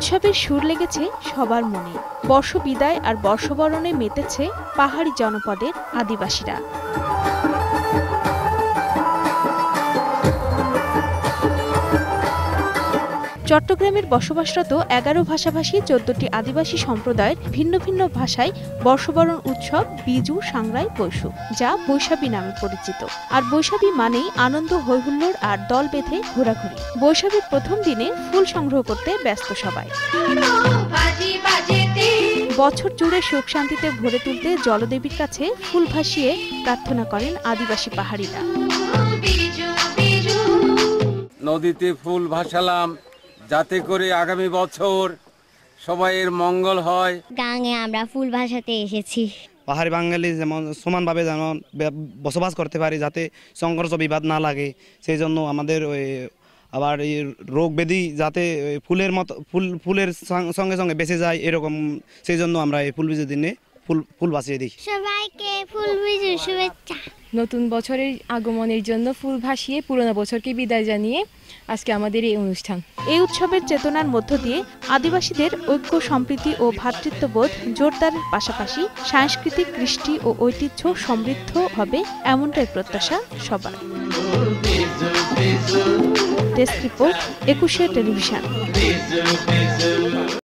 উৎসবের সুর লেগেছে সবার মনে। বর্ষ বিদায় আর বর্ষবরণে মেতেছে পাহাড়ি জনপদের আদিবাসীরা। চট্টগ্রামের বসবাসরত ১১ ভাষাভাষী ১৪টি আদিবাসী সম্প্রদায়ের ভিন্ন ভিন্ন ভাষায় বর্ষবরণ উৎসব বিজু, সাংরাই, বৈশু, যা বৈশাখী নামে পরিচিত। আর বৈশাখী মানেই আনন্দ, হৈহুল্লোড় আর দল বেঁধে ঘোরাঘুরি। বৈশাখীর প্রথম দিনে ফুল সংগ্রহ করতে ব্যস্ত সবাই। বছর জুড়ে সুখ শান্তিতে ভরে তুলতে জলদেবীর কাছে ফুল ভাসিয়ে প্রার্থনা করেন আদিবাসী পাহাড়িরা। নদীতে ফুল ভাসালাম যাতে করে আগামী বছর সবাইয়ের মঙ্গল হয়। গাঙে আমরা ফুল ভাসাতে এসেছি। পাহাড়ি বাঙালি যেমন সমানভাবে যেমন বসবাস করতে পারি, যাতে সংঘর্ষ বিবাদ না লাগে, সেই জন্য আমাদের আবার এই রোগ ব্যাধি যাতে ফুলের মতো ফুলের সঙ্গে সঙ্গে বেঁচে যায় এরকম, সেই জন্য আমরা এই ফুল বিজুর দিনে ফুল ভাসিয়ে দিই। সবাইকে ফুল বিজুর শুভেচ্ছা। নতুন বছরের আগমনের জন্য ফুল ভাসিয়ে পুরনো বছরকে বিদায় জানিয়ে আজকে আমাদের এই অনুষ্ঠান। এই উৎসবের চেতনার মধ্য দিয়ে আদিবাসীদের ঐক্য, সম্প্রীতি ও ভ্রাতৃত্ববোধ জোরদারের পাশাপাশি সাংস্কৃতিক কৃষ্টি ও ঐতিহ্য সমৃদ্ধ হবে, এমনটাই প্রত্যাশা সবার। ডেস্ক রিপোর্ট, ২১শে টেলিভিশন।